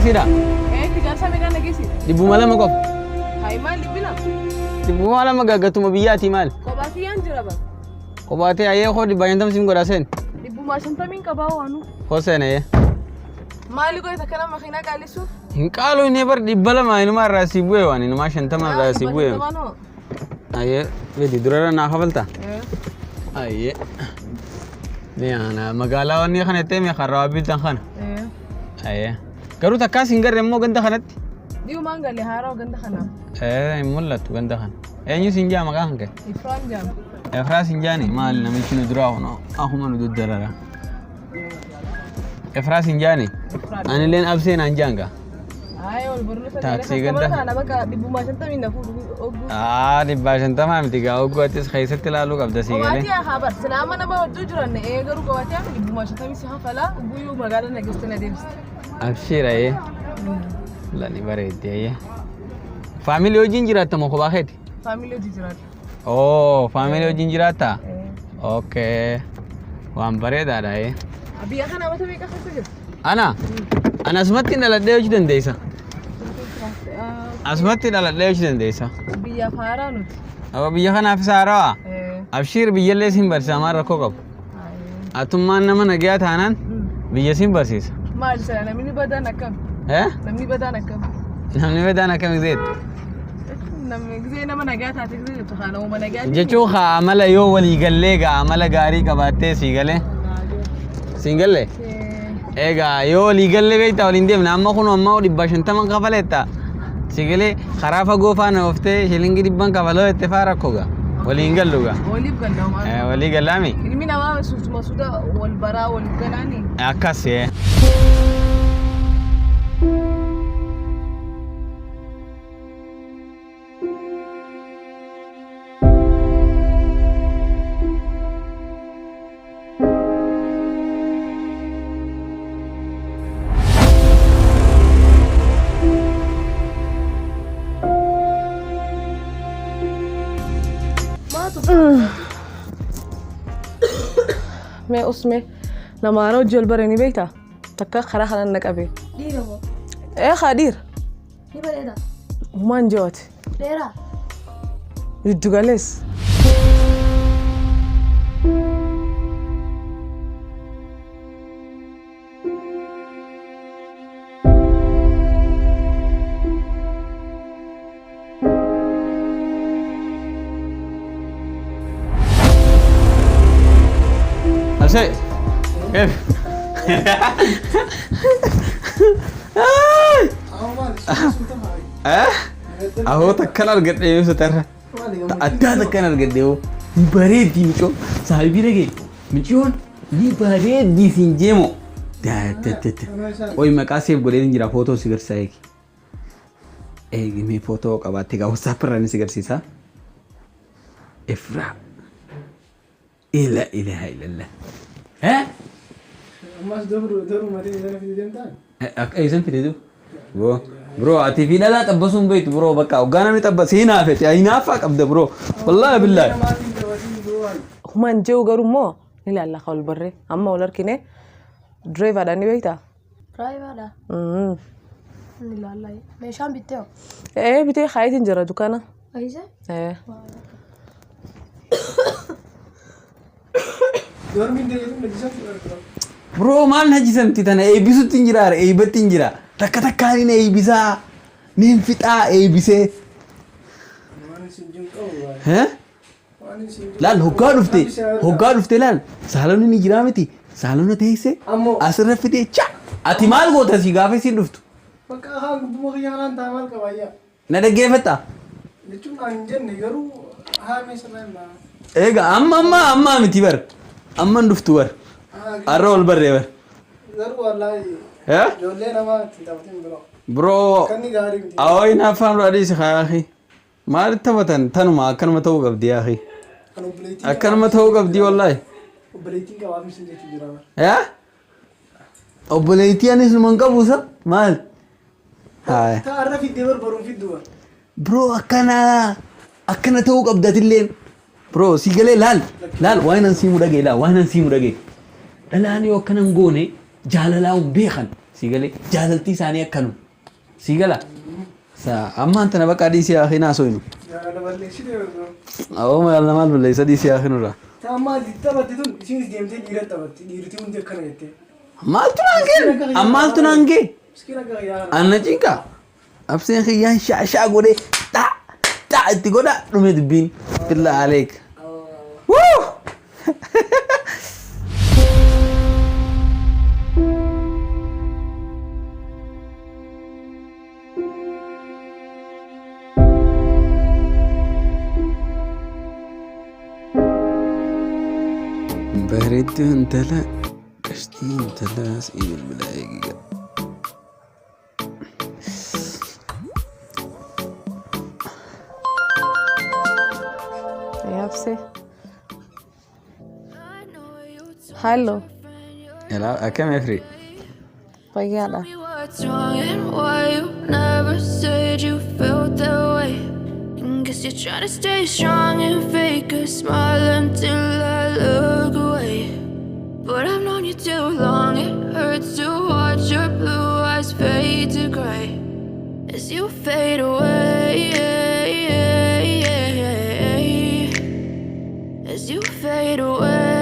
geessida. Jaarsa meeqaan dhageessi? 200 qofa. Hayi maal dhibbina? 200 gaggatuma biyyaati maal? Kophaatiyyaan jira bara. Kophaatee ayyee koo 150 siin godha seen. 150 qabaa waanu. Koo seenee. Maali goota kana makiinaa qaallisuuf? Hin qaaluu inni bar 200 inumaa irraa si bu'ee waan inumaa 50 irraa si bu'ee. Ayyee bedi durara naa kafalta. Ayyee. Niyaana magaalaa wanni kanatti mee karraa biltan kana. Ayyee. Garuu takkaas hin garre immoo ganda kanatti. Diumaan galee haaroo ganda kanaa. Hin mul'atu ganda kana. Eenyu siin jaa maqaa hanqe? Ifraan jaam. Ifraa siin jaani maal namichi nu duraa hono akkuma nu duddarara. Ifraa siin jaani? Ani leen abseen an jaanga. Ayi ol barnoota Taaksii ganda. Kana bakka 150 na fuudhu oggu. 150 miti gaa ogguutis keessatti ilaaluu qabda sii galee. Kophaatiyaa haa bar silaama nama hedduu jiran garuu kophaatiyaa 150 si hafalaa guyyuu magaalaa nageessite na deemsite. Abshira ye. Lani bareeddi ye. Family wajjin jiraatta moo kophaa keeti? Family wajjin jiraata. Oh, family wajjin jiraatta? Okay. Waan bareedaadha ye. Biyya kana mata meeqa keessa jirtu? Ana asumatti dhaladhee hojii dandeessa. Asumatti dhaladhee hojii dandeessa. Biyya faaraa nuti. Biyya kanaafis haarawaa? Abshir biyyallee siin barsiisa maal rakkoo qabu? Atummaan nama nagayaa taanaan biyya siin barsiisa. Maal sana namni badaan akkam? Namni badaan akkam? Namni badaan akkam gizeetu? Namni gizee nama nagaa taate gizee jirtu haa nama nagaa. Jechuun haa amala yoo walii gallee gaa amala gaarii qabaattee sii galee? Siin galee? Egaa yoo walii gallee beektaa waliin deemna amma kun amma 150 kafaleetta. Sii galee karaa fagoo faana ooftee shilingi 100 kafaloo itti faa rakkoo gaa. Waliin gallu gaa. Waliif gallamaa. Walii gallaami? Ilmi namaa suutuma suuta wal baraa waliif galaani. Akkas yee. मैं उसमें नमारो जोल बरनी बेटा तक्का खरा खरा नकाबे ديره هو ايه خادير يبقى ايه ده ومان جوت ليرة الدجالس أبشر كيف؟ أهو تكنا القديم يوسف ترى أدا تكنا القديم بريد دي مشون صاحبي رجع مشون دي بريد دي سنجمو وي مكاسب بولين جرا فوتو سيجر سايك مي فوتو كباتي كاو سافراني سيجر سيسا إفرا لا إله إلا الله ها؟ ماش دورو ما تيجي في الدين تاني. أي زين في الدين؟ برو أتفينا لا تبصون بيت برو بكا وقانا متبص هنا فيت هنا فاك أبدا برو والله بالله. همان جو قرو مو إلا الله خال بري أما ولا ركينه درايف هذا نبيته. درايف هذا. لا لا ماشان بيتو. إيه بيتي خايتين جرا دكانه. أيزه؟ إيه. برو ما نهجسن تيتنا أي بيسو تنجرار أي بتنجرا تك تكارين أي بيسا نيم فتا أي بيسه ها لا هوكار رفتي لا سالون نجرامتي سالون تيسه أسرع فتي تشا أتمال قوة سيجافي سيرفتو بكا ها بمخيانا تعمل كوايا ندقي فتا لتشون أنجن نجارو ها مثلا ما إيه أما متبر أما نفتو بر أرول بر بر زرو والله ها جولنا ما تدابتين برو كني غاري أوي نافهم رأيس خياخي ما رتبتن تنو ما أكن متوقع بدي أخي أكن متوقع بدي والله وبليتين كواب مسنجة تجرا ها وبليتي أنا سلمان كابوسا مال هاي تعرف في الدور برون في الدور برو أكنا توقع بدأت الليل برو سيجلي لال وين نسيمو دقي لا وين نسيمو دقي الآن يو كنا نقولي جاللاهم بيخن سيقالي جالتي ثانية كانوا سيقالا أما أنت نبقى قديس يا أخي ناسوينو أنا بلي شيء ده أو ما يلا ما بلي سديس يا أخي نورا تمام تبغى تدون شيء جيم تي ديرت تبغى ديرتي وندي كنا يتي مالتو نانجي مسكينة كيا أنا جيكا أبسين خيان شاشا قولي تا تقول رميت بين بالله عليك ووو بريد انت لا اشتي انت لا سئيل الملايقة يا بسي هلو يلا كم يفرق طيالة What's wrong and why you never said you felt that way? And guess you're trying to stay strong and fake a smile until I look away. But I've known you too long, it hurts to watch your blue eyes fade to gray as you fade away. As you fade away.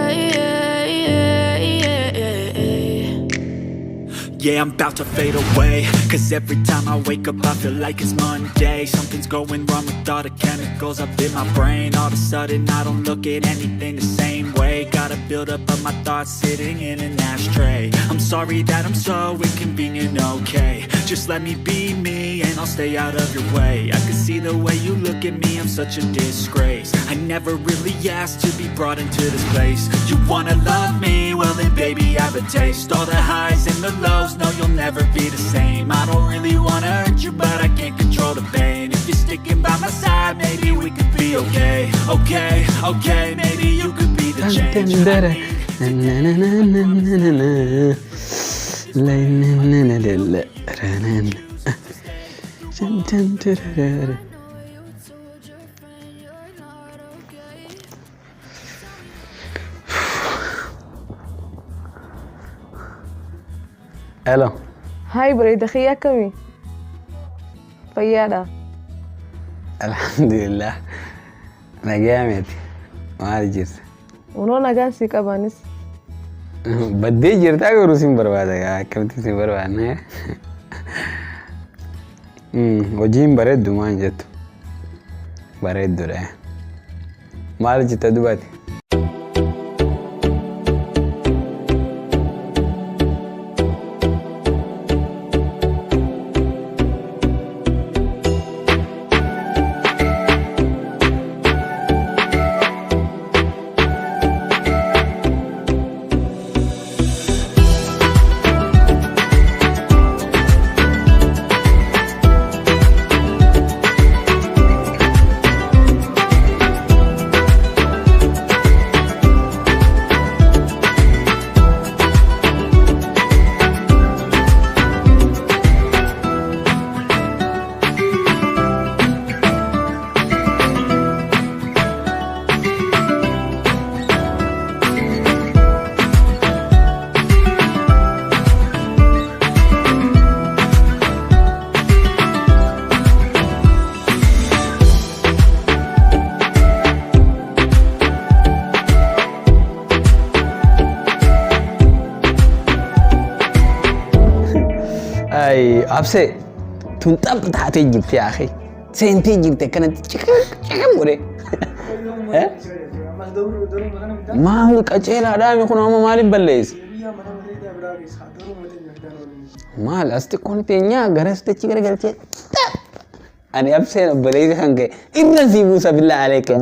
Yeah, I'm about to fade away. Cause every time I wake up I feel like it's Monday. Something's going wrong with all the chemicals up in my brain. All of a sudden I don't look at anything the same way. Gotta build up of my thoughts sitting in an ashtray. I'm sorry that I'm so inconvenient, okay. Just let me be me and I'll stay out of your way. I can see the way you look at me, I'm such a disgrace. I never really asked to be brought into this place. You wanna love me? Well then baby I have a taste. All the highs and the lows, no you'll never be the same. I don't really wanna hurt you but I can't control the pain. If you're sticking by my side maybe we could be okay. Okay, maybe you could be the change I need. الو هاي بريدة خيا كمي طيالة الحمد لله انا جامد ما جيت ونونا قاسي كبانس بدي جرت اقول سين برواده يا كنت سين برواده وجيم برد ما جت برد ده ما جت دباتي اي ابسي تنطب تحت جبت يا اخي سنتي جبت كانت شكم وري ها ما هو كاجيل ادم يكون ما مالي بليس ما لاست كون تينيا غرست تشيغر غلتي انا ابسي بليس خانك ان سيبوس بالله عليك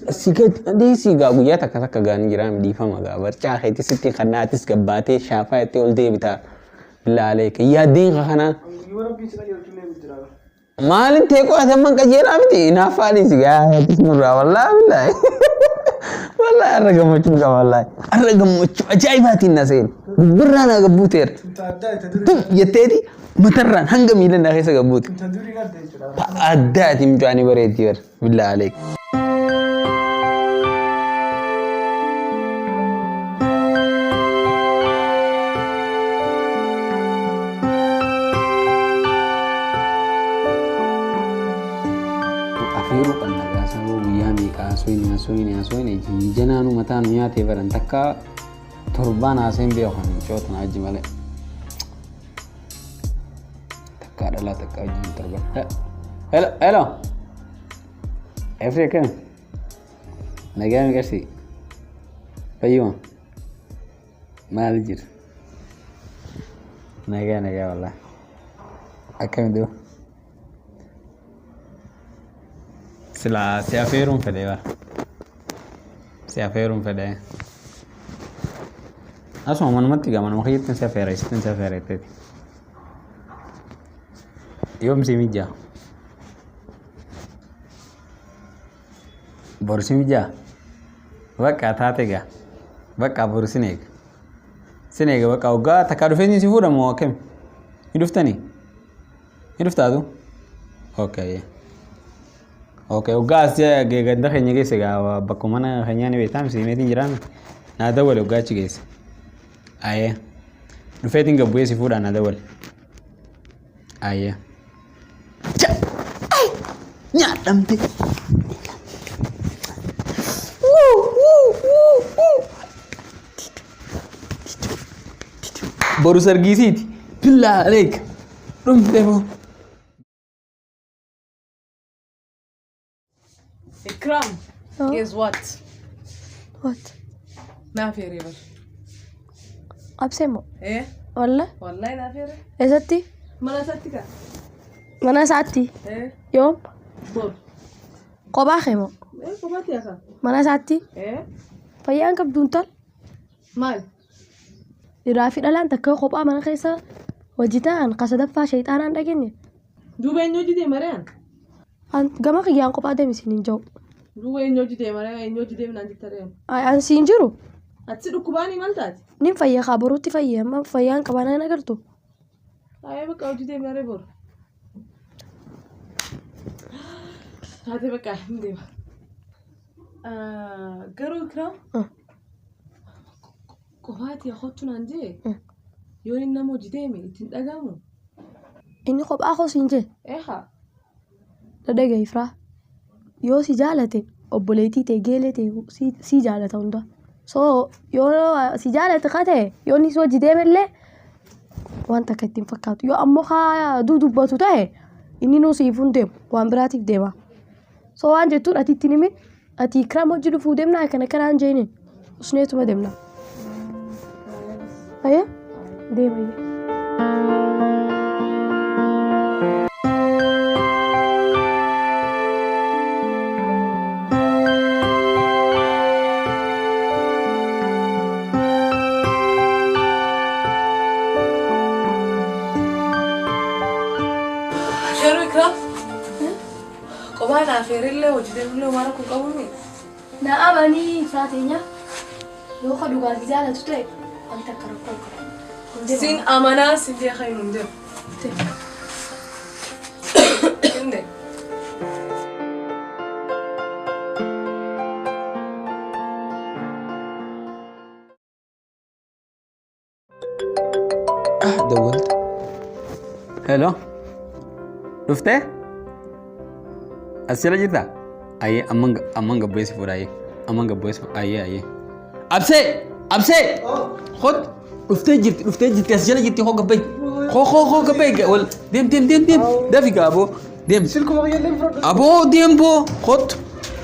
سيكت دي سيغا غيا تكا غان جرام دي فما غابر چاخيتي ستي خناتس غباتي شافايتي ولدي بتا بالله عليك يا دين خنا مالن تيكو اتمن كجيرا متي نافالي سيغا تسمرا والله بالله والله ارغمچو والله ارغمچو اجايباتي الناسين برانا غبوتير يتيدي متران هنغمي لنا خيس غبوت اداتي مجاني بريدير بالله عليك mataan nyaatee baran takka torbaan haaseen beekan cootan aji malee. Takka dhalaa takka aji torban. Hello. Afrika. Nagaa mi garsi. Fayyuma. Maal jir. Nagaa wallah. Akkam doo. Sila si afeeruun fedhee bara. Si afeeruun fedhee. Asuma manumatti gaa manuma kiyyattiin si afeera isittiin si afeera jetteeti. Yoom si mijjaa? Bor si mijjaa? Bakka taate gaa. Bakka bor sin eega. Sin eega bakka waggaa takkaa dhufeenyi si fuudhamu akkami? Ni dhuftanii? Ni dhuftaatu? Okay. Okay, waggaa ganda keenya geesse gaa bakka mana keenyaa ni beektaa misi meetiin jiraan naa dawwale waggaa achi geesse. Ayee. Dhufeetiin gabbu'ee si fuudhaa naa dawwale. Ayee. Nyaadhamte. Boru sargiisiiti. Billaa aleek. Dhumte moo. Ikram, guess what? What? ما في ريبر. أبسمو إيه؟ والله والله ما في ريبر. يا ستي ما نسيتك. ما أنا ساعتي إيه؟ يوم بور. قبا خيمو إيه قباتي يا أخي. ما أنا ساعتي إيه؟ فيانك بدون تل مال. يرافي الآن تكو قبا من خيسة وجيتان قصد فا شيطان عندك إني دوبا إنجو دي مريان. أنت جماعة يان قبا ده مسين جو دوبا إنجو دي مريان إنجو دي من عندك تريان. أن سينجرو أتصير كوباني مالتات. نيم فيا خبروتي فيا ما فيان كبانا أنا قرتو. أيه بقى أوجي دي مري بور. هذا بقى عندي. قرو إكرام. قباتي أخوتنا عندي. يوني نمو جديمي تنتقامو. إني قبا أخو سينجي إيها. تدقى يفرح yoo si jaalate obboleettii ta'e geelee ta'e si jaalata hunda so yoo si jaalate kate yoo inni si wajji deemellee wanta akka ittiin fakkaatu yoo ammoo haa dubbatu ta'e inni nuu siif hin deemu waan biraatiif deema so waan jettuun ati ittiin himin ati Ikram wajji dhufuu deemnaa kana kanaan jeeniin usneetuma deemna ayya deema قبانا في ريله وجدين له ما ركوا قومي نعم أني فاتينيا لو خدوا قال جالة تطيب أنت كركوك سين أمانة سين دي خير من ده كنده دولت. هلو. شفته؟ أسئلة جدا. أيه أمانغ بويس فوراي. أمانغ بويس أيه. أبسي. خد. رفته جرت أسئلة جرتي هو قبي. خو قبي. وال ديم. ده في أبو. ديم. سلكم أغير لين فرد. أبو ديم بو. خد.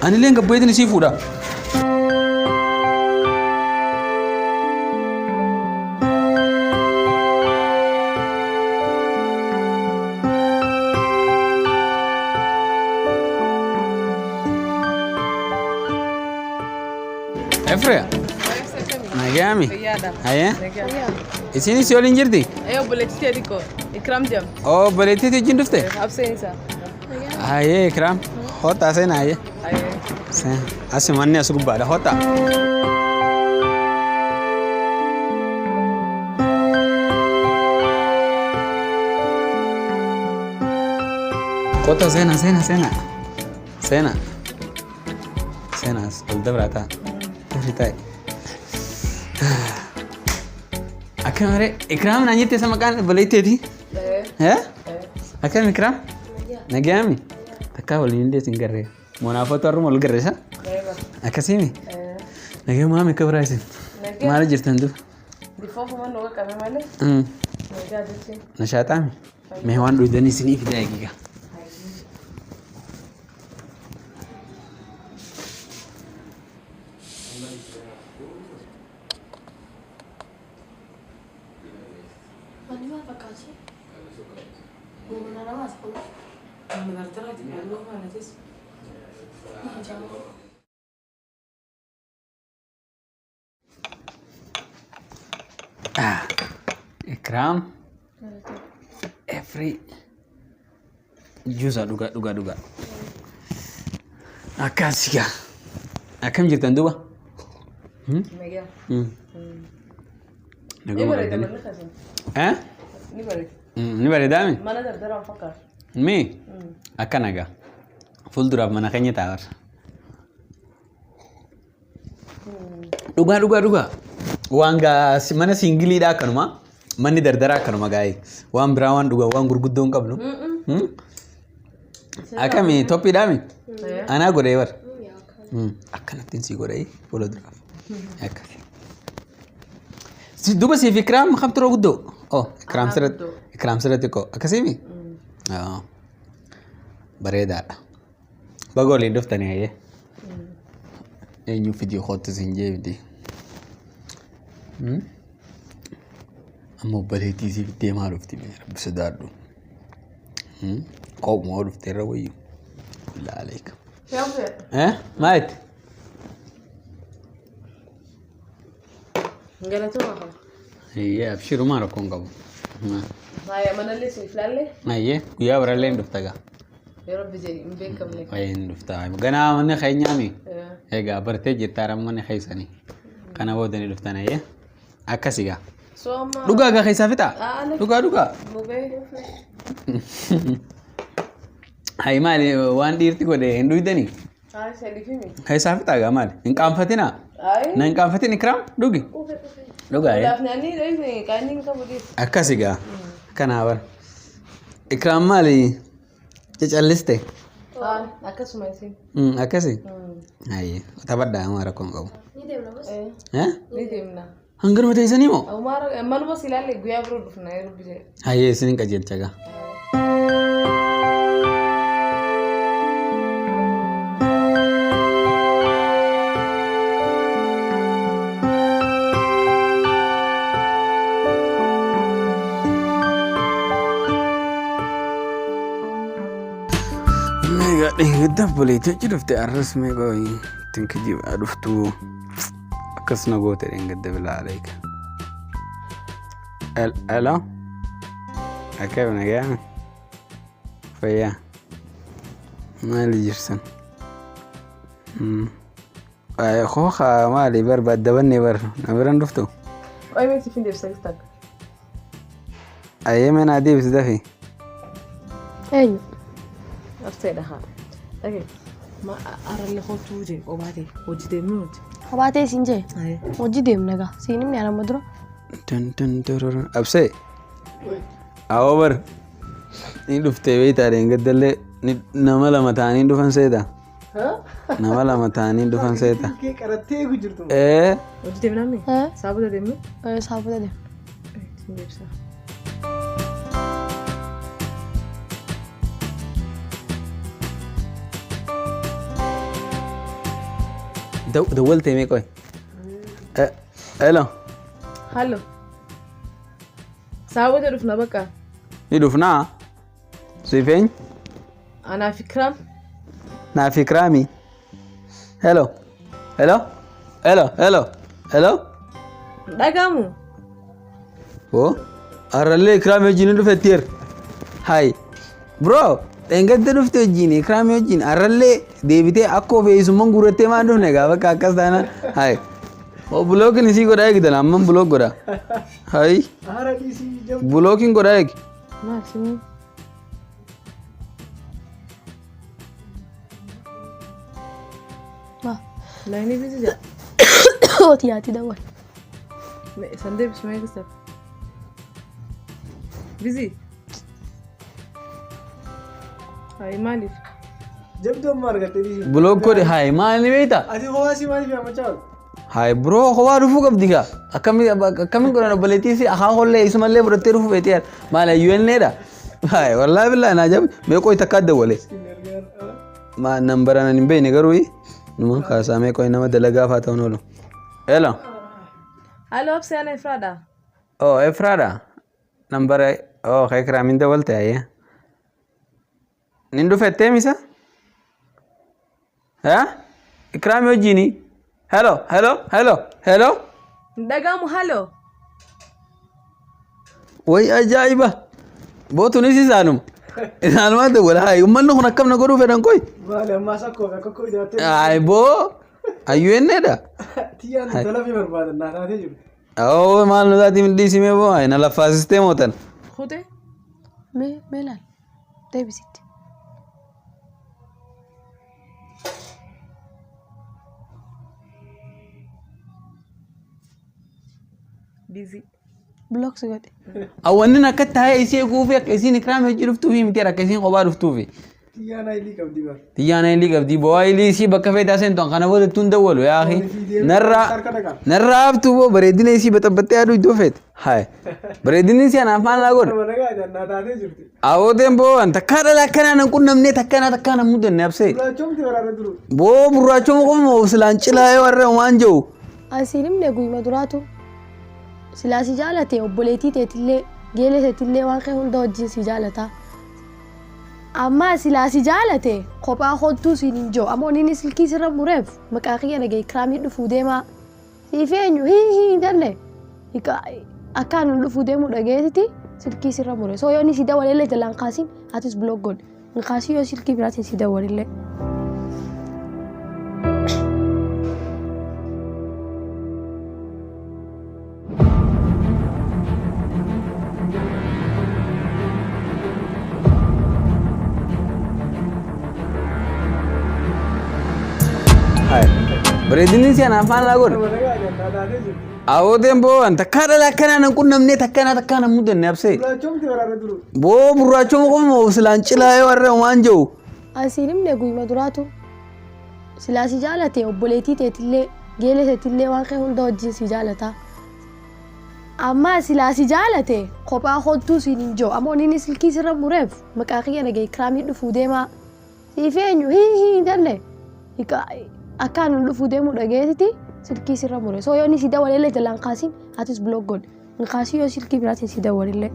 أنا لين قبي ده نسي فورا. أفريا. نجامي. هيا. إسيني سؤالين جردي. أيوة بلتي تديكو إكرام جم. أو بلتي تجين دفته. أبسين سا. هيا إكرام. هوتا سين هيا. أيوة. سين. أسمعني أسوق بعد هوتا. هوتا سينا. الدبرة تاي. أكمل إكرام نانيت تسمع كان بليتي دي. ها؟ أكمل إكرام؟ نجامي. تكاول يندي سنجرة. منافة ترى مول جرّسة. أكسيني. Nagee maami akka biraa isin. Maal jirtan dur? Difoofumaan nu qaqqabe malee. Nagaa jechuun. Nashaaxaami. Mee waan dhuydanii isiniif daagiga. Ikram. Every juice dhuga. Akkasiga. Akkam jirtan duuba? Nagaa. Nagaa bareedani. Ni bareeda. Ni bareedaa mi? Mana dardaraan fakkaata. Mi? Akka nagaa. Fuulduraaf mana keenya taa'ar. Dhugaa. Waan mana singiliidhaa akkanuma. Manni dardaraa akkanuma gaa'ee. Waan biraa waan dhugaa waan gurguddoo hin qabnu. Akkami toppiidhaa mi? Anaa godhee bar. Akkanattiin sii godhee fuulduraaf. Akkasi. Duuba siif Ikiraam kam turoo guddoo? Oh, Ikiraam sirratti koo. Akkasiimi? Bareedaadha. Baga waliin dhuftanii hayyee. Eenyu fidii hoottis hin jeebdi. Amma obboleettii siif deemaa dhufti rabbi sodaadhu. Qoommoo dhuftee irra wayyu. Laaleeka. Maalitti? Galatuma qaba. Iyyee abshirumaa rakkoon qabu. Manallee siif laallee? Ayyee guyyaa birallee hin dhufta gaa. Yeroo bijee hin beekamne. Hin dhufta. Ganaa manni keenyaami. Egaa bartee jirtaa rammanni keessanii. Kana boodanii dhuftan ayyee. Akkasi gaa. Dhugaa gaa keessaa fixaa? Dhugaa. Hayi maali waan dhiirti godhe hin dhuydanii? Keessaa fixaa gaa maali? Hin qaanfatinaa? Na hin qaanfatin Ikiraam dhugi? Dhugaa akkasi gaa. Kanaa bara. Ikiraam maali? Cacalliste? Akkasuma isin. Akkasi? Hayi taphadhaa amma rakkoon qabu. Ni deemna bas. Ni deemna. Hanganuma teessanii moo? Manuma si ilaalle guyyaa biroo dhufna yeroo bijee. Hayyee isiniin qajeelcha gaa. Dabboleetii achi dhufte arras meeqa wayii ittiin kijibaa dhuftu akkasuma goote dheengadda bilaaleeka. Hello? Akkam nagaa? Fayyaa? Maali jirsan? Kookaa maali barbaadabannee bar na biran dhuftu? Oyi miti fin deebisa gistak. Ayyee meenaa deebisi dafi? Eenyu? Arteedha haa. Dhagee. Ma arallee hootuu jee obaatee hojii deemnu hojii. Habaatee siin jee? Hojii deemna gaa. Siin himni anamma dura. Absee? Awoo bar. Ni dhuftee beektaa dheengaddallee nama lama ta'anii dhufan seeta. Nama lama ta'anii dhufan seeta. Qarattee jirtu. Hojii deemnaa mi? Saabota deemnu? Saabota deemna. Siin deebisa. دولت مي كوي الو هلو ساوي دفنا بقى يدفنا سيفين انا في كرام نا في كرامي هلو دغامو او ارلي كرامي جيني دفتير هاي برو Enggak terus tu jini, kram jini. Arale, David aku beis mengurut tema tu nega, apa kakas dana. Hai, oh blog ni si korai kita lah, amam blog korai. Hai, blogging korai. Masih. Wah, lain ni bisa je. Oh tidak awal. Sunday bismillah kita. Busy. Hai Malif. जब तो मार करते थी ब्लॉग को हाय मान नहीं बेटा अजी वो ऐसी मारी फिर मचाओ هاي برو خوارو فوق بديكا أكمل كنا بلتيسي أخاهم لي اسمه لي برتيرو في بيتير ما لا يوين نيدا هاي والله بالله أنا جاب ميكو يتكاد وله ما نمبر أنا نبي نقروي نما خاصة ميكو إنما دلقا فاتونولو إلا هلو أبسي أنا إفرادا أو إفرادا نمبر أو خير كرامين دولته أيه نندو فتة ميسا ها إكرام يجيني هلو هلو هلو هلو دقامو هلو وي أجايبة بوتو نسي سالم إذا ما تقول هاي ومن هنا كم نقولوا في رنكوي Vale, más a coca, coco y de أي بو أيوة ندا Tiyan, te la vi verbal, nada de ello. أو ما نلاتي من دي سيمي بو هاي نلا فاسستي موتن خوتي ميلان طيب ستي بيزي بلوك سجدي أو أننا كت هاي إيشي كوفي كيسين إكرام يجي رفتو في متيرا كيسين خبار رفتو في Tiyan, ahí liga, diga. تيجانا اللي قبدي بواي اللي شيء بكفي داسين تون خنا بود تندول يا أخي نرى أبتو بريدين إيشي بتبتة أدو دوفت هاي بريدين إيشي أنا فان لاقول Mana gak ada, nada de ello. أو ديمبو أنت كارا لا كنا نكون نمني تكنا مودن نفسي La chom te verá duro. بو برا كم وصلان شلا يوري وانجو أسيرم نقول مدراتو سلاسي جالتي وبوليتي تتلي جيلي تتلي وانخي هندو جنسي جالتا أما سلاسي جالتي قبا خدتو سينجو أما نيني سلكي سر مرف مكاخي أنا جاي كرامي دفوديما سيفينيو هي دلي هيكا أكان دفوديمو دجيتي سلكي سر مرف سو يوني سيدا ولله جلان قاسم هاتس بلوك جود نقاسي يو سلكي براتي سيدا ولله هاي بريدين إيشي أنا فان لاقول Mana gak ada, nada de ello. أو ديمبو أنت كارا لا كنا نكون نمني تكنا مودن نفسي La chom te verá duro. بو برا كم وصلان شلا يوري وانجو أسيرم نقول مدراتو سلاسي جالتي وبوليتي تتلي جيلي تتلي وانخي هندو جنسي جالتا أما سلاسي جالتي قبا خدتو سينجو أما نيني سلكي سر مرف مكاخي أنا جاي كرامي دفوديما سيفينيو هي دلي هيكا أكان دفوديمو دجيتي سلكي سر مرف سو يوني سيدا ولله جلان قاسم هاتس بلوك جود نقاسي يو سلكي براتي سيدا ولله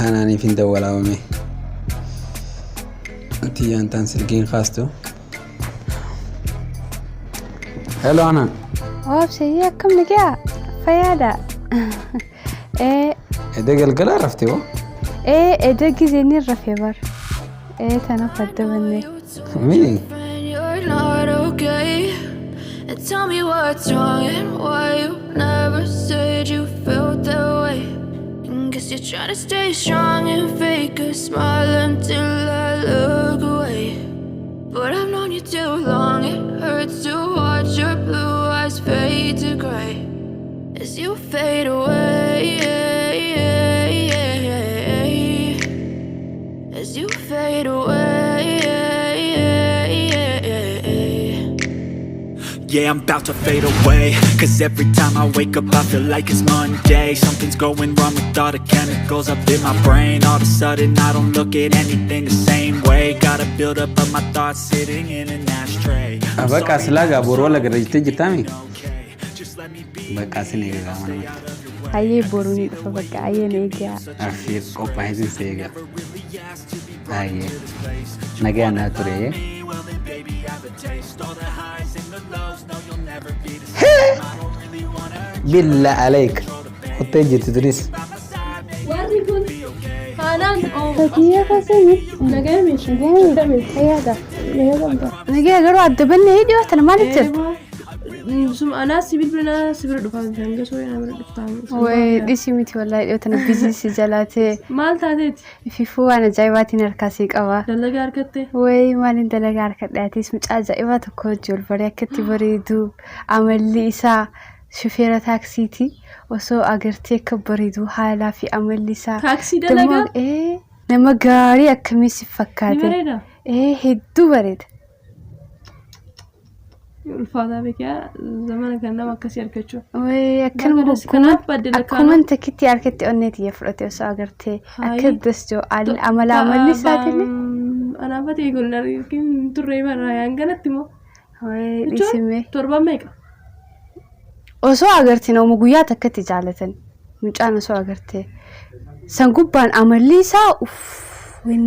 أنا في دولة ومي أنتي أنت سلكين خاستو هلو أنا وابشي كم نجا فيادا إذا قال قلا عرفتي هو إدق زيني الرفيبر تنفد مني مين You're not okay. And tell me what's wrong and why you never said you felt that way. And guess you're trying to stay strong and fake a smile until I look away. But I've known you too long, it hurts to watch your blue eyes fade to gray as you fade away. As you fade away. Yeah, I'm about to fade away. Cause every time I wake up I feel like it's Monday. Something's going wrong with all the chemicals up in my brain. All of a sudden I don't look at anything the same way. Gotta build up of my thoughts sitting in an ashtray. بقى سلاجة بورو لك رجتي جتامي Just let me be. بقى سنيجا كمان أيه بروني فبقى أيه نيجا أفيد كوبا هيزن سيجا أيه نجي أنا تري Well then baby I have a taste. All the highs and the lows. No, you'll never be the same. I don't really wanna بالله عليك خطي تدريس فكية فسيني نجا قالوا عدبني هيدي وقت أنا ما نتر أنا سبيل دفعة ثانية شوي أنا من دفعة ويديسي ميتي والله لو تنبيزي سجلاتي مال تاتيت في فو أنا جايباتي نركاسيك أوا دلقة أركتة way maalin dalagaa harkadhaatis mucaa ajaa'ibaa tokko ijoollee akkatti bareedu amalli isaa shufeera taaksiiti osoo agartee akka bareedu haalaa fi amalli isaa taaksii dalagaa nama gaarii akkamii si fakkaate hedduu bareeda. ulfaataa beekaa zamana kan nama akkasii argachuu way akkuma takkitti harkatti onneetii fudhate osoo agartee akka dasjoo amalli isaatillee أنا بتي يقول لنا يمكن ترى مرة يعنقلت مو way dhiisime torba meeqa osoo agartee nama guyyaa takkatti jaalatan mucaan osoo agartee san gubbaan amalli isaa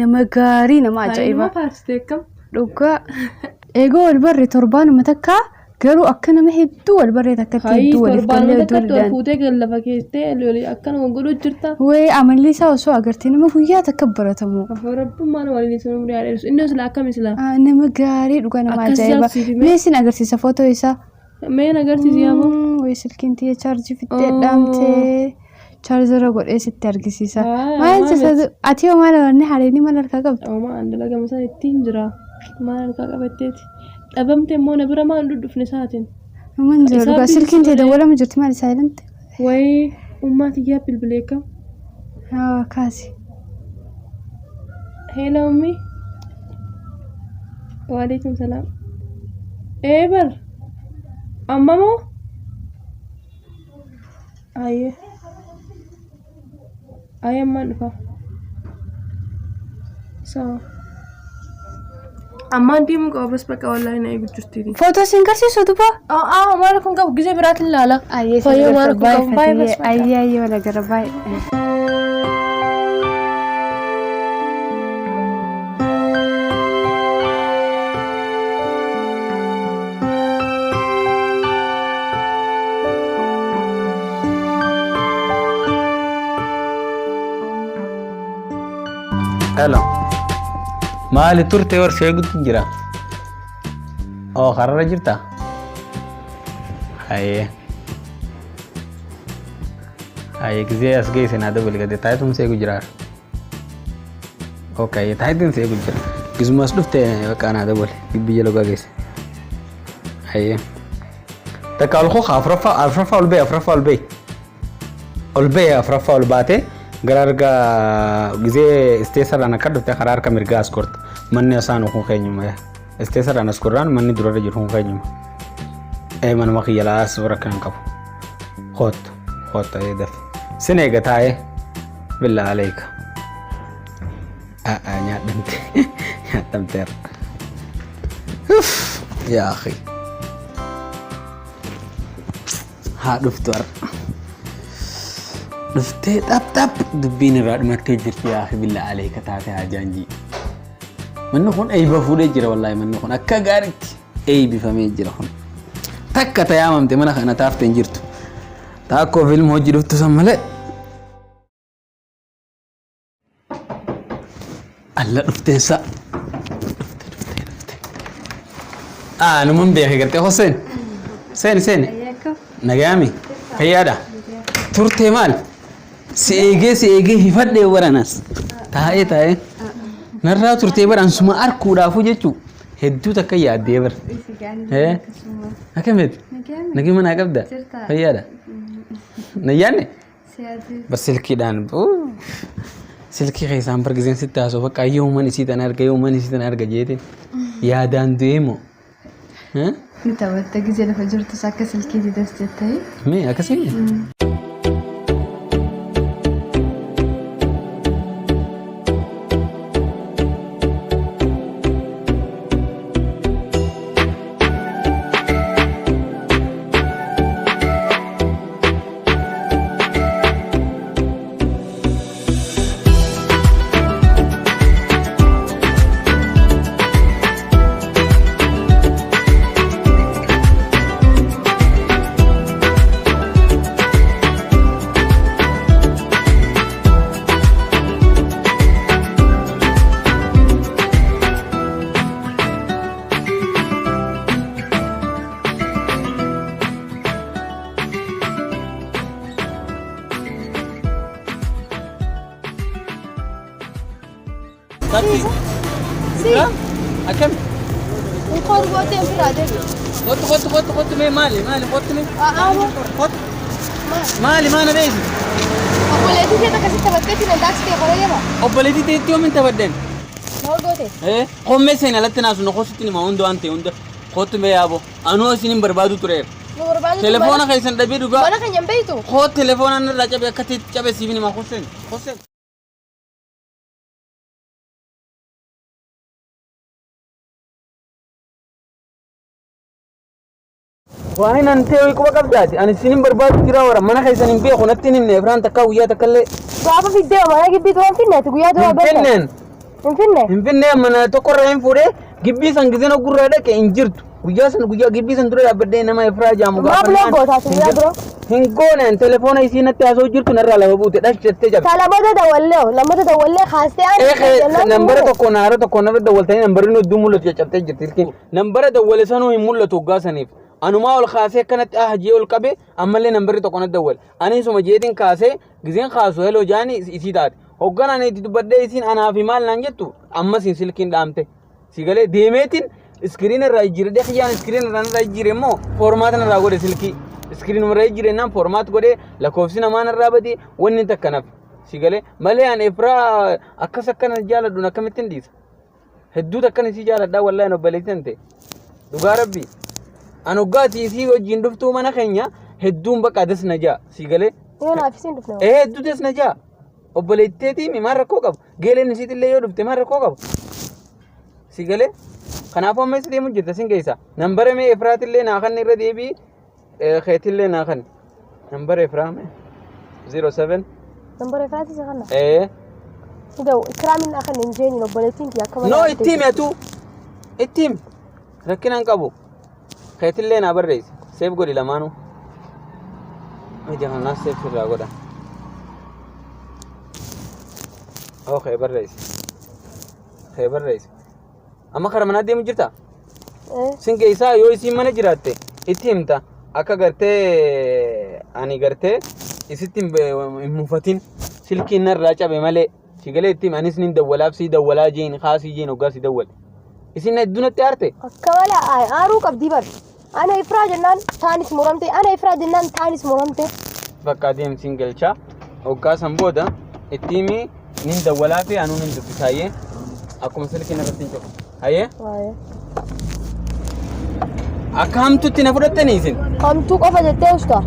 nama gaarii nama ajaa'ibaa dhugaa eegoo wal barre torbaanuma takka garuu akka nama hedduu wal barre takkatti hedduu waliif galee torbaanuma fuutee gallafa keessee lolii akkana wangoluu jirta way amalli isaa osoo agartee nama guyyaa takka baratamu rabbumaan waliin sun umrii adeemsu inni osoo akkam isla nama gaarii dhugaa nama ajaa'ibaa mee sin agarsiisa footoo isaa mee agarsiisi yaaboo way silkiin tiyya chaarjii fittee dhaamtee chaarjara godhee sitti argisiisa maal jessa ati yoo maal wanni haleeni maal harkaa qabdu ooma andala gamsa ittiin jira maal harkaa qabatteeti dhabamte immoo na bira maal dhufne saatiin man jira dhugaa silkiin tiyya dawwalamu jirti maal saayilante way ummaati yaa bilbileeka haa kaasi hello ummi waalaikum salaam bar amma moo aye ammaan dhufa sawa ammaan deemuu qaba bas bakka wallaahi na eegu jirti footoo siin garsiisu duba maal kun qabu gizee biraatti ilaala fayyoo maal kun qabu baay'ee ayyee wala gara baay'ee Hello. Maali turte war sheegutu jira. Oh, karara jirta. Haye. Haye gizee as geesse na dabal gade taaytum seegu jira. Okay, taaytum seegu jira. Gizumas dhufte kana dabal biyya laga geesse. Haye. Takal kho afrafa ulbay. Gararga gizee isteesar ana kadhufte karaa harka mirgaa as korte manni asaan kun keenyuma isteesar ana skurraan manni durarra jiru kun keenyuma manuma kiyyalaas warra kan qabu hoota daf sin eegataaye billaa aleeka nyaadhamteer yaa akhi haa dhuftu ar dhuftee dhab dubbiin irraa dhumattee jirti yaa akhi billaa aleeka taate haajaanjii manni kun eeyba fuudhee jira wallaahi manni kun akka gaariitti eeybifamee jira kun takka tayaamamte mana kana taafte hin jirtu taakkoo filma hojii dhuftu san malee alla dhufteensa numun beeke gartee Hoseen seeni nagaami fayyaadha turtee maal si eegee hifadhee waranas taa'ee narraa turtee baran suma arkuudhaafu jechuu hedduu takka yaaddee bar akkamitti nagee manaa qabda fayyaadha nayyaanne bas silkiidhaan silkii keessaan bargizeen sitti haasoo bakka yooman isiitan arga jeetiin yaadaan du'eemoo Nita wata gizee lafa jirtu akka silkii didas jettee mee akkasii بوتي انفرا دبي خط مالي خطني خط مالي ما انا بيجي وبليتي تيتا كسي تبدتي من داكس تي خوري ما وبليتي تيتي يوم انت بدن نو غوتي ايه قوم سين لا تناس نو خصتني ما وندو انت وند خط مي ابو انا سين بربادو ترير نو بربادو تليفون خيسن دبي دوغا بنا كان يمبيتو خط تليفون انا راجع بكتي جاب سيبني ما خصن وين انت ويكو قبضاتي انا سنين برباد كده ورا ما انا خايسن بيخو نتين النفران تكاويا تكلي بابا في الديو ما انا جبيت وين فينا تقول يا دو فنن فنن من تقرين فوري جبي سانغزنا غرادك انجرت وجاسن وجا جبي سن درا بدينا ما افراج ام ما بلوغو تاسو يا برو هنكون تليفون اي سين تاسو جرت نرا لبوت داش تجاب سلام لما تدول خاصه انا نمبر تكونار دولتني نمبر نو دمولو تجابت جرت نمبر دول سنو يمولو توغاسنيف أنا ما أول خاصة كانت أهجي الكبي أما اللي نمبر تكون الدول أنا سو مجيتين كاسة جزين خاصه هلو جاني يسيدات هوغان أنا تبدأ يسين أنا في مال نانجتو أما سلكين دامته سيقولي ديمتين سكرين الرايجير ده خيان سكرين الران رايجير مو فورمات نراغوري سلكي سكرين رايجير نام فورمات غوري لكوفسنا ما نرابدي ونن تكنف سيقولي مالي أنا إفرا أكسكن الجالة دونا كمتين ديس هدو تكن سيجالة دا والله أنا بليتنتي دوغاربي أنا قاتي سي وجين دفتو ما نخينيا هدوم بقى دس نجا سيقولي يونا في سين دفنو إيه هدو دس نجا وبليتتي مي مرة كوكب قيل نسيت اللي يودفت مرة كوكب سيقولي خنافو ما يسدي مجد سين كيسا نمبر مي إفرات اللي ناخن نردي بي خيت اللي ناخن نمبر إفرام 07 نمبر إفرات سخنا إيه سيدو إكرامي ناخن نجيني لو بلتين يا كمان نو التيم يا تو التيم ركنا نكابو خيت اللي نابر رئيس سيف قولي لمانو ما جانا ناس سيف في الراغودا أو خيبر رئيس أما خرمنا دي مجرتا سنك إيسا يو إسي من جراته إتيم تا أكا غرتي أني غرتي إسيتيم مفتين سلكي نر راجع بمالي شغله إتيم أني سنين دولا بسي دولا جين خاصي جين وقاسي دول إسينا الدنيا تيارته كوالا آرو كبدي بر أنا إفراج النان تانيس مرمتي أنا إفراج النان تانيس مرمتي فكاديم سينجل شا وقاسم بودا إتيمي نين دولا في أنو نين دفتاية أكون سلكي نفتين شو هاي أكام تو تنافرت تنيسين كم تو قفا جتة أستا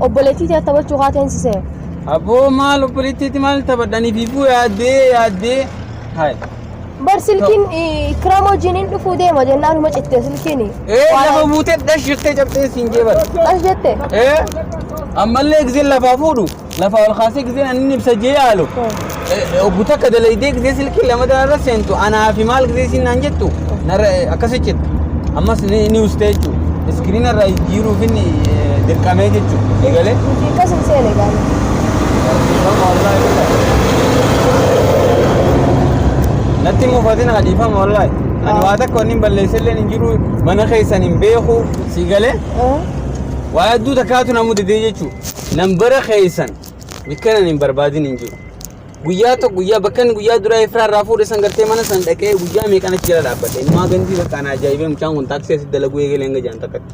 أبولتي تبغى شغاتين سيسه أبو مال أبولتي مال تبدأني فيفو يا دي هاي برسلكين إكرامو جنين نفودي ما جنان هم تتسلكيني لما موتة دش جتة جبتة سينجيبر دش جتة أما اللي يجزل لفافورو لفا الخاصة يجزل أني بسجيالو وبوتا كده اللي يديك زي سلكي لما ده رسنتو أنا في مال زي سينانجتو نرى أكاسيت أما نيو ستيجو سكرين الرأي جيرو فيني دركاميجتو يقولي كاسن سيلي قال نتي مفاتين غديفة والله أنا وعدك كونين بلسلين نجرو من خيسان بيخو سيقالي وعدو تكاتو نمو ديجيشو نمبر خيسان بكنا نمبربادين نجرو guyyaa bakkan guyyaa dura ifraa raafuu desan gartee mana san dhaqee guyyaa meeqana jira dhaabbate ilmaa gantii bakka ana ajaa'ibee mucaan kun taaksii asitti dalaguu eegalee hanga jaan takkatti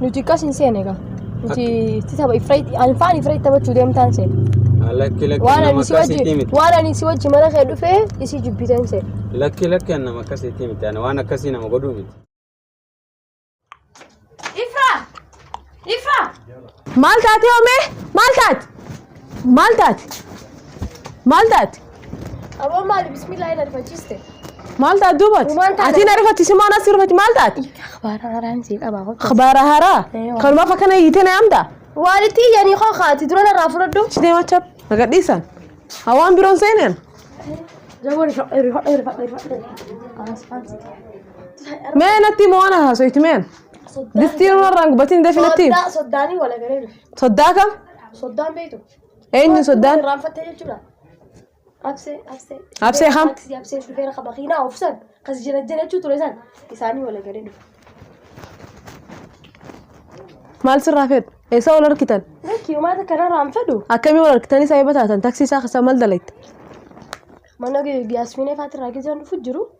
nuti qasin seene ga nuti titaba ifraiti alfaan ifraiti taphachuu deemtaan seene waan ani si wajji mana kee dhufee isii jibbiteen seene lakki nama akkasiitii miti ana waan akkasii nama godhuu miti ifraa maal taate oomee maal taate أبو مالي بسم الله إلا رفجيسته مال تات دوبت أتينا رفت سيمان أسير رفت مال تات خبارها هرا كل ما فكنا يتنا يمدا والدتي يعني خاطي درونا رافردو شنو ما تشب نقد إيسان هوان بيرون سينين ما نتي موانا سويت مين دستير مرة بتين ده في نتي صداني ولا غير صداكا صدام بيتو أين صدان رافته الجلا أبسي خام أبسي شو فينا خباخينا أوفسن قص جنة شو تريزان كساني ولا غيره مال سرافيد إيسا ولا ركتان لكن يوم هذا كنا رامفدو أكمل ولا ركتاني سايبتها تاكسي ساخ سامل دليت ما نجي ياسمين فاتر راجزان فجرو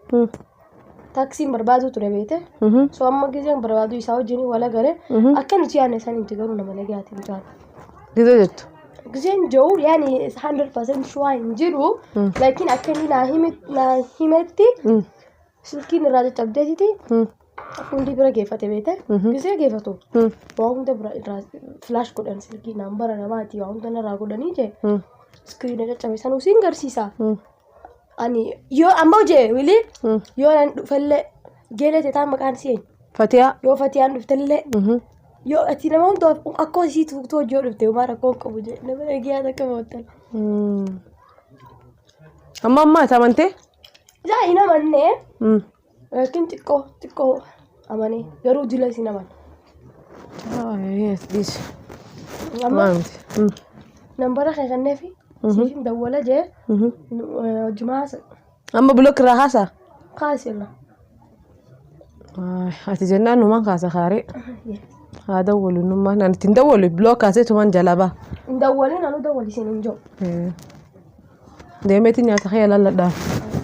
taaksiin barbaadu ture beete. So amma giseen barbaadu isaa wajjin wala gale akka nuti yaadne san itti garuu nama nagaati mucaan. Gizee jettu. Giseen jiru yaani 100% shuwaa hin jiru laakiin akka inni naa himetti silkiin irraa caccabdeetiti hundi bira geeffate beete gisee geeffatu waa hunda bira irraa flash godhan silkii naambara namaati waa hunda narraa godhanii jee iskiriina caccabe sanuu siin garsiisa. Ani yoo amma hojii wili yoo nan dhufallee geelete taan maqaan siin Fatiyaa. yoo fatiyaan dhuftallee yoo ati nama hundaa akka hojii tuutu hojii dhufte uumaa rakkoo qabu jee nama eegiyaa takka moottan. Amma ati amantee? Jaa hin amannee laakiin xiqqoo amanee garuu jila isin aman. Yes, this. Amma nambara keessanneefi siifin dawwala jee jumaasa Amma bulok irraa haasaa? kaasirra. Ati jennaan numaan kaasa kaaree. Haa dawwalu numaan ani ittiin dawwalu bulok kaasee tumaan jalaa ba'a. Hin dawwalin anu dawwalisin hin jiru. Deemeetiin nyaata kee lalladhaa.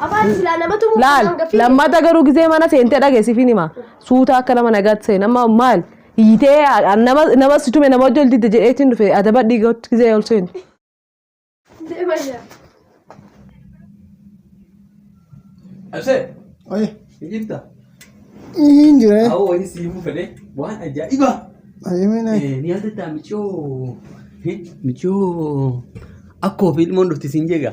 Afaan silaa namatu Laal lammata garuu gisee mana seentee dhageessifin hima suuta akka nama nagaatti seen amma maal hiitee nama situme nama hojii olti jedheetiin dhufe adaba dhiigotti gisee ol seenu. Abse. Oye. Jirta. Injire. Awoo wani siifuu fedhe waan ajaa'iba. Ayeemina. Ni yaadataa michoo akkoo fi ilmoon dhufti siin jeega.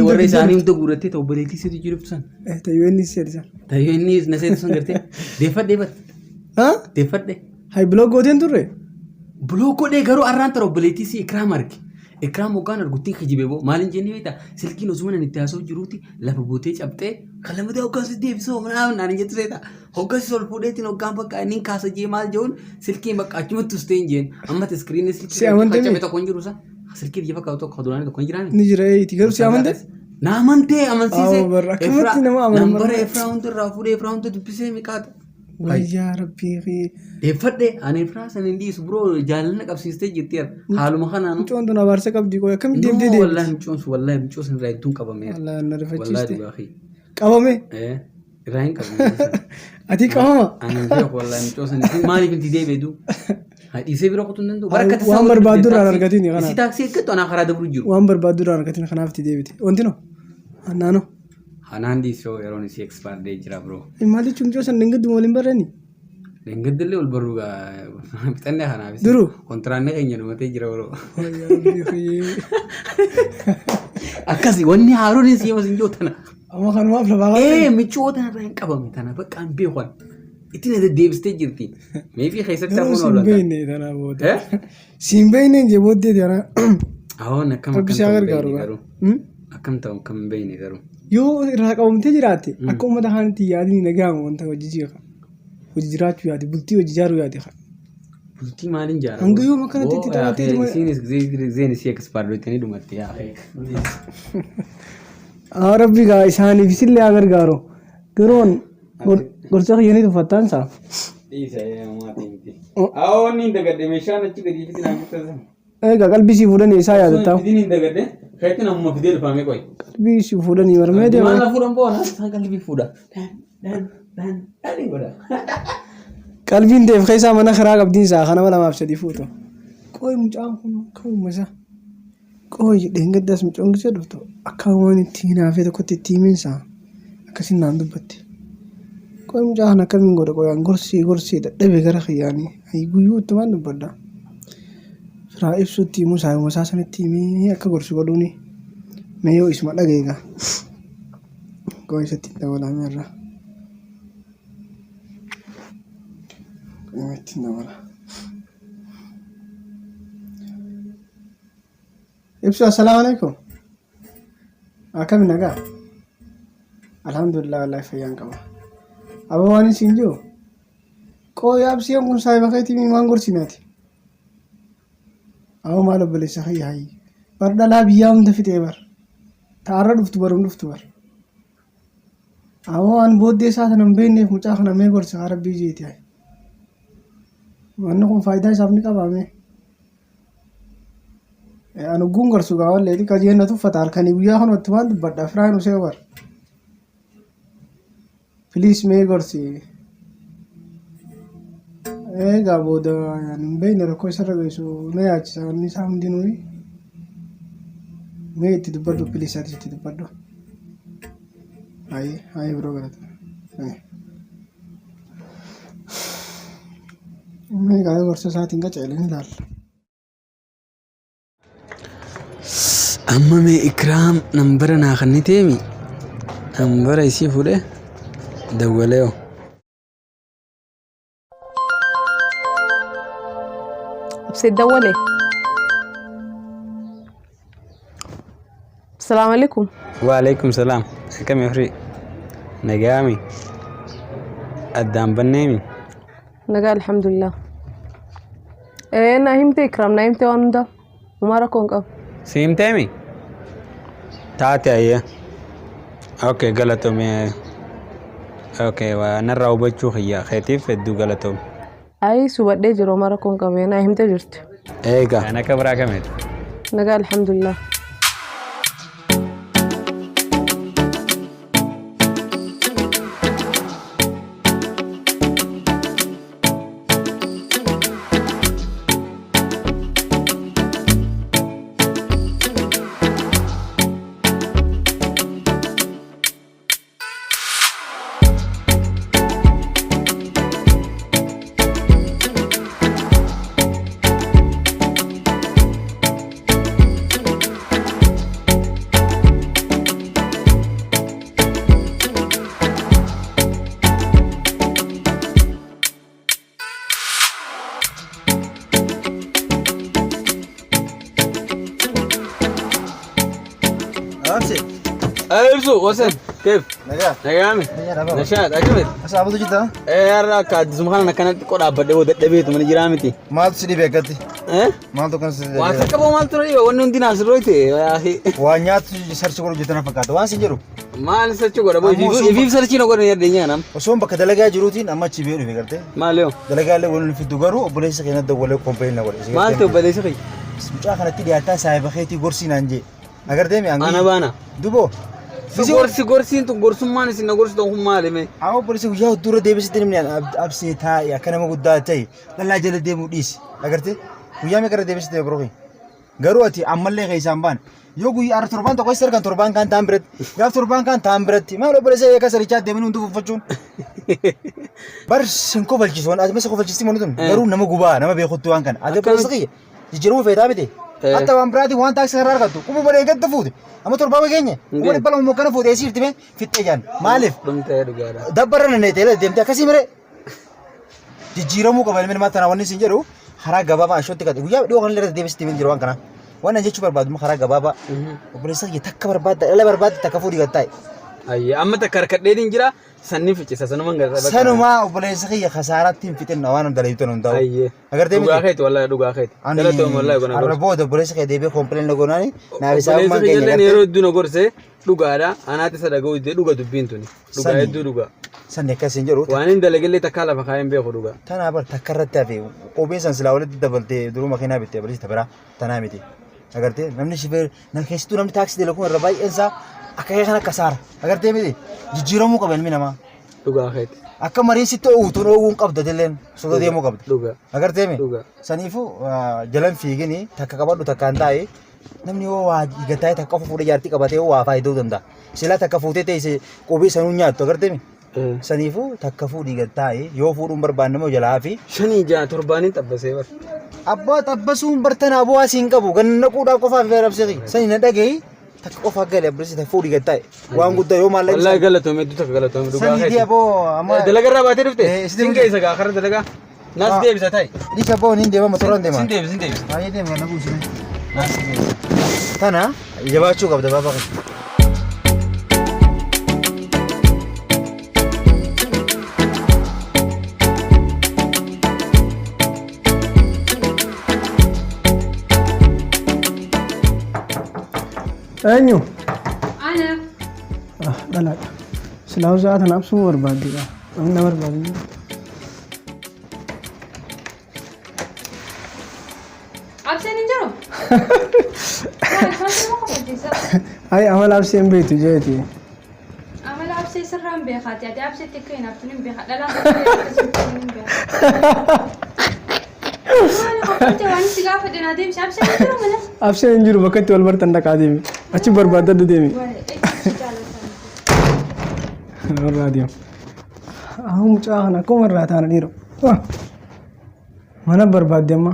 Warra isaanii hunda guurattee ta'u obboleettii situ jiru san. Tayyoo inni seetisan. Tayyoo inni na seetu san gartee deeffadhee bar. Haa? Deeffadhee. Hay biloo gooteen turre. Buloo godhee garuu arraan tara obboleettii si Ikraam arge. Ikraam hoggaan arguttii kijibee boo maaliin jennee beektaa silkiin osuma nan itti haasa'u jiruuti lafa bootee cabxee kalamatee hoggaan si deebisoo manaa naan jettu seeta. Hoggaan si ol fuudheetiin hoggaan bakka inni kaasa jee maal jehuun silkiin bakka achumatti ustee hin jeen amma iskiriinii silkiin cabee tokko hin jiru san. Silkii biyya bakka tokko duraanii tokko hin jiraani. Ni jira eeyti garuu si amante? Na amantee amansiisee. Awwa barra akkamatti nama amanu. Nambara Efraa hundi irraa fuudhee Efraa hundi dubbisee miqaata. Wayyaa rabbii fi. Deeffadhee ani Efraa san hin dhiisu biroo jaalala qabsiistee jirti haaluma kanaan. Mucoon tun abaarsa qabdi qoy akkamitti deemtee deemti? Wallahi mucoon sun irraa ittuun qabame. Wallahi na Wallahi rifachiiste. dhugaafi. Qabame? Irraa hin qabame. Ati qabama? Ani beeku wallahi mucoon sun maaliif itti deebi'u? Dhiisee bira kutuun danda'u. Barakata waan barbaaddu irraa argatiin kana. Si taaksii eeggattu anaa karaa dabru jiru. Waan barbaaddu irraa argatiin kanaaf itti deebite. Wanti no? Naannoo. Hanaan dhiisoo yeroon isii ekspaardee jira biroo. Maal jechuun mucoo san dingiddu waliin barreeni? Dingidillee ol barruu bitannee kanaafis. Duruu? Kontiraannee keenya dhumatee jira biroo. Wayyaa rabbii fi. Akkasii wanni haaroon hin siima sin jootana. Amma kanumaaf lafaa qabdi. Michoota irraa hin qabame tana bakka hin beekan. Ittiin adda deebistee jirti. Meefii keessatti Garuu hafuun siin oolata. beekne tanaa booda. Siin beekne jee booddee tanaa. Ahoon akkam Rabbi si haa gargaaru garuu. Akkam ta'u akkam hin beekne garuu. Yoo irraa qabamtee jiraatte akka uummata kaanitti yaadni nagaama wanta hojii jira. Hojii jiraachuu yaade bultii hojii ijaaruu yaade. Bultii maaliin jaarama? Hanga yoom akkanatti itti taphattee dhuma. Isiinis zeen isii ekspaardootanii dhumatte yaa. Rabbi gaa isaaniif isillee haa gargaaru. Garoon gorsa kiyyaanii tuffattaan isaa. Dhiisa maatii miti. Ahoon hin dagadde meeshaan achi gadi fitin haguuttatan. Egaa qalbii sii fuudhanii isaa yaadataa. Fitin hin dagadde keetti namuma fidee dhufamee qoy. Qalbii sii fuudhanii marmee deema. Maal fuudhan boona? Qalbii fuudha. Dhaan godha. Qalbiin deef keessaa mana karaa qabdiin isaa kana lamaaf sadii fuutu. Qooyi mucaan kun akkuma isaa. Qooyi dheengaddaas mucoon gisee dhuftu akka waan itti hinaafee tokkotti itti himinsaa akkasiin naan dubbatti. Qooyi mucaa kana akkamiin godha qooyaan gorsii dadhabee gara kiyyaanii ayi guyyuu ittumaan dubbadda. Firaa ibsuutti himuu saayuma isaa sanitti himee akka gorsu godhuuni mee yoo isuma dhageega. Qooyi isatti hin dabalame irraa. Qooyi dabala. Ibsu assalaamu alaikum. Akkami nagaa? Alhamdulillah wallahi fayyaan qaba. Aba waan isin jiru? Qooyi absiyan kun saayiba keetii waan gorsinaati. Aba maal obboleessa kiyya hayyi. Bar dhalaa biyyaa hunda fixee bar. Taarra dhuftu barum dhuftu bar. Aba waan booddee isaa sana hin beekneef mucaa kana mee gorsa haa rabbii jeeti hayi. Wanni kun faayidaa isaaf ni qabaame. Anu gungarsu gaawalleeti qajeennatu uffata halkanii guyyaa kanatti waan dubbadha firaan usee bar. Please mee gorsi. Egaa booda hin beekne rakkoo isarra geessu na yaachisa wanni isaa hundinuu. Mee itti dubbadhu please ati itti dubbadhu. Hayi biroo galata. Mee gaa gorsa isaatiin qaceeleen ilaalla. Amma mee Ikraam nambara naa kanniteemi nambara isii fuudhee dawwalee oo. Abseet dawwalee. Assalaamu alaikum. Waalaikum salaam. Akkami firii? Nagaami. Addaan banneemi. Nagaa alhamdulillah. Na himte Ikraam na himte waan hundaa. Homaa rakkoon qabu. Si himteemi? Taate ayyee. Okay galatoomee. Okay waa narraa hubachuu xiyyaa keetiif hedduu galatoome. Ayi subadhee jiru homaa rakkoon qabu na himte jirti. Eegaa. Kan akka biraa kameeti? Nagaa alhamdulillah. ألفو وسن كيف؟ نجامي نشاط أكمل أصحابه جدا يا كاد زمخنا كانت قرأ بدو دبيت من جرامتي ما تسدي بيكتي إيه ما تو كان سدي واسكبو ما ترى ونن دينا سرويتي يا أخي وانيات سيرش كورو جتنا فكات وان سيجرو ما نسيت كورا بو في سيرش كورا نير دنيا نام وسوم بكدلقة جروتين أما تشيبيرو بيكرتي ما ليو دلقة له ون في دوغرو وبليس كنا دوغلو كومبين نقول ما تو بليس خي سمعت أخنا تدي أتا سايب خيتي غورسين أنجي أقدر دمي أنجي أنا بانا دوبو gorsi tu gorsummaan isin gorsi ta'uu maali mee awo polisi guyyaa dura deebisite nimni absee taa'e akka nama guddaa ta'e dallaa jala deemuu dhiisi agarte guyyaa meeqa deebisite biroo garuu ati ammallee keessaan baan yoo guyyaa ar torban tokko isa kan torban kan ta'an biratti gaaf torban kan ta'an biratti maal obboleessa eeka sarichaa deemanii hundu fuffachuun bar sin kofalchisoon ati masa kofalchisti manutun garuu nama gubaa nama beekuttu waan kana ati obboleessa qiyya jijjiiruu feetaa miti hatta waan biraati waan taaksii irraa argattu quba baree gadda fuute amma torbaaba keenya quba dhibba lama mokkana fuudhee siirti mee fixxee jaan maaliif dabbarra nanneetee deemtee akkasii miree jijjiiramuu qaba ilmi namaa tanaa wanni isin jedhu karaa gabaabaa ashootti gadi guyyaa dhiyoo kan irratti deebistii min jiru waan kana waan an jechuu barbaadu karaa gabaabaa obboleessa kiyya takka barbaadda dhala barbaadda takka fuudhii gattaa'e. Ayya amma takka harkadhee din jira sanni ficcisa sanumaan gara bakka sanuma obboleessa kiyya khasaaratti hin fixin waan dalayitu nan ta'u agartee dhugaa keeti wallahi dhugaa keeti galatoom wallahi gona gorsa arboota obboleessa kiyya deebee kompileen gonaani naabisaa umman keenya gartee yeroo hedduu na gorse dhugaadha anaati isa dhaga'u iddee dhuga dubbiin tuni dhugaa hedduu dhugaa sanni akkasin jedhu waan hin dalagallee takkaa lafa kaayeen beeku dhugaa tanaa bar takka irratti hafe qobee san silaa walitti dabaltee duruu makiinaa bittee barsiista biraa tanaa miti agartee namni shifeer na keessattuu namni taaksii dalaguun irra baay'een isaa akka kana kasaara agartee miti jijjiiramuu qaba ilmi namaa dhugaa keeti akka mariin sitti oowutuun oowuun qabda dilleen soda deemuu qabda dhugaa agartee mi dhugaa saniifuu jalan fiigini takka qabadhu takkaan taa'e namni yoo waa gataa'e takka qofa fuudhee jaartii qabatee waa faayiduu danda'a silaa takka fuutee teessee qubii sanuu nyaattu agartee mi saniifuu takka fuudhii gataa'e yoo fuudhuun barbaanne moo jalaa fi shanii ja'a torbaaniin xabbasee bar abbaa xabbasuun bartanaa bu'aa siin qabu ganna quudhaa qofaaf feerabsee sani na dhaga'i takka qofa gale abbrisi ta fuudhii gataa'e waan guddaa yoo maallaqa wallahi galatoome hedduu takka galatoome dhugaa sani keeti diya boo amma dalagarraa baatee dhufte sin keessa gaa karra dalagaa naas deebisa ta'i dhiisa boo niin deema motoraan deema sin deebisa baay'ee deema na buusine naas deema tana jabaachuu qabda baabaa kan أنيو أنا لا سلاو زاد أنا أبسم بربادي أنا بربادي أبسين نجرو هاي عمل أبسم بيتو جيتي عمل أبسين سرام بي beekati ati absitti akka hin haftuun hin beeka dhalaa hin beeka. Waan si gaafa dhinaa deemsi abseen hin jiru mana. Abseen hin jiru bakka itti wal bartan dhaqaa deemi. Achi barbaadadhu deemi. Warraa deemu. Mucaa kana akkuma irraa taana dhiiroo. Mana barbaadde amma.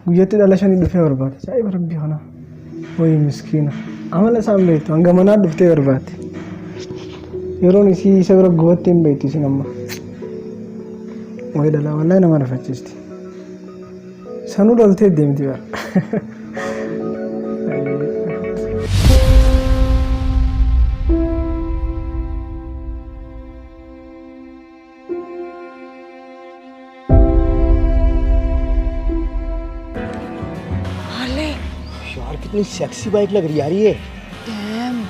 Guyyaatti dhala shanii dhufee barbaade. Ajaa'iba rabbii kana. Wayii miskiina. Amala isaan beektu hanga manaa dhuftee barbaadde. Yeroon isii isa bira gubattee hin beektu isin amma. Wayii dhalaa wallaahi nama rafachiisti. Sanuu dhaltee deemti bara. कितनी sexy bike लग रही है यार ये।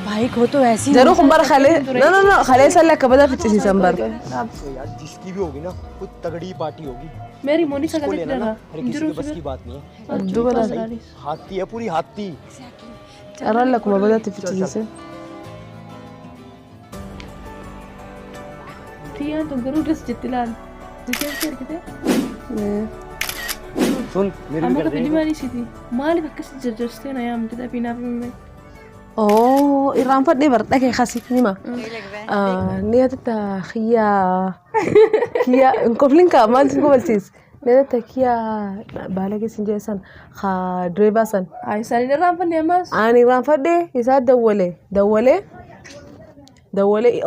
बाइक हो तो ऐसी जरूर कुंबर खाले ना खाले साले कबदा फिची संबर यार जिसकी भी होगी ना कुछ तगड़ी पार्टी होगी। मेरी मोनी सा उसको लेना ना हर किसी के बस की बात नहीं है। हाथी है पूरी हाथी। अरे लक कबदा फिची से ठीक है तो जरूर ड्रेस जितलान जिसे कर के सुन मेरी अम्मा का वीडियो वाली सी थी माल बक्कस जर्जरस्ते ना यार मुझे पीना में Oh, iraan fadhii bardhake khasif nima. Niyata khiya khiya nkoflinka malti gobaltis. Niyata khiya balage sinjesan kha driver san. Ay sani iraan fadhii mas. Ani iraan fadhii isa dawwale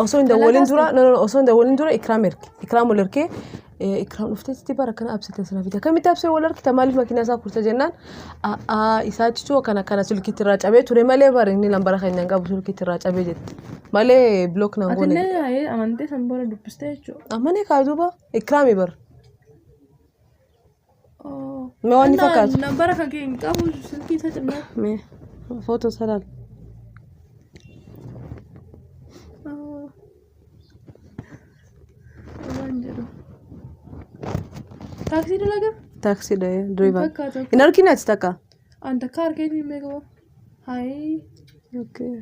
osoo dawwalin dura no osoo dawwalin dura ikram lirke ikram uftati barakana absita sana fita kamita abse walarki tamalif makina sa kurta jennan isa chichu kana sulki tirachabe ture male bar ni lambara khanya ngabu sulki tirachabe jet male block na ngone atne ay amante sambora dupiste cho amane ka duba ikrami bar oh me wani fakat lambara khake ngabu sulki sa jenna me foto salal taxi dalaga taxi de driver inar kinat taka anta car ke ni mego hai okay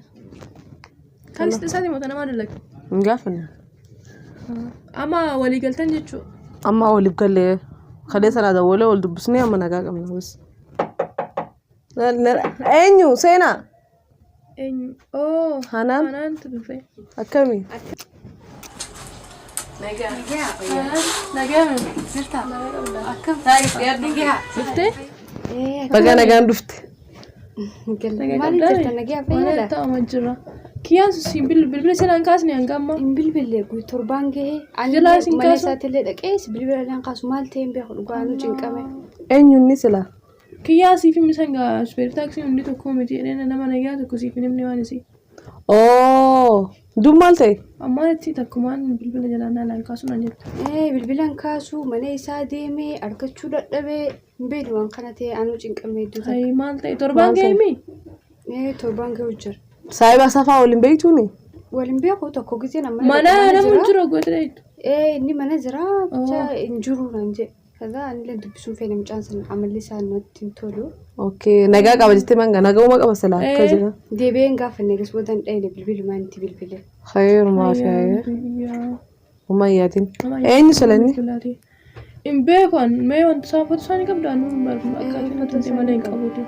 kan istisali mutana ma dalak ngafana ama wali galtan jechu amma wali galle khade sana da wala wal dubusni amma naga kamna bas enyu sena enyu oh hanan tufe akami نجاة نفتح أكم يا نجاة شفتي؟ بقى أنا قاعد دفت ما نجت نجاة فين ولا تا مجرى كياس سيبل بلبل سنان كاسني أنقامة بلبل قوي تربان جه جلا سين ما كاسو نسات اللي دك إيش بلبل لان كاس مالتين بياخد قانون جنكمه أنيو النسلة كياسي في مثلا سبير تاكسي وندي تكوميدي أنا نما نجاة تكوسي في نمني وانسي أوه دوم مالتي أما نتي تكمان بلبل جلانا لان كاسو نجت بلبلان كاسو ما نسات ديمي أركض شو دبي بيدوان كانتي أنا جنكمه دوت هاي مالتي تربان جايمي تربان جوجر سايبا صفا ولين بيتوني ولين بياخد تكو كزين ما أنا مجرى قدرت إني ما نزرع جا إنجرو نانجي كذا أنا اللي دبسون فينا مجانسن عمل لسه نوتين تولو أوكي نجا قابلتي مانجا نجا وما قابل سلا كذا دي بين قاف النجس ودن أين بلبل ما أنتي بلبل خير ما في وما ياتين أين سلني إن بيكون ما يوان تسافر ثاني قبل أنو مرمى أكاد ما تنتي ما لين كابوتي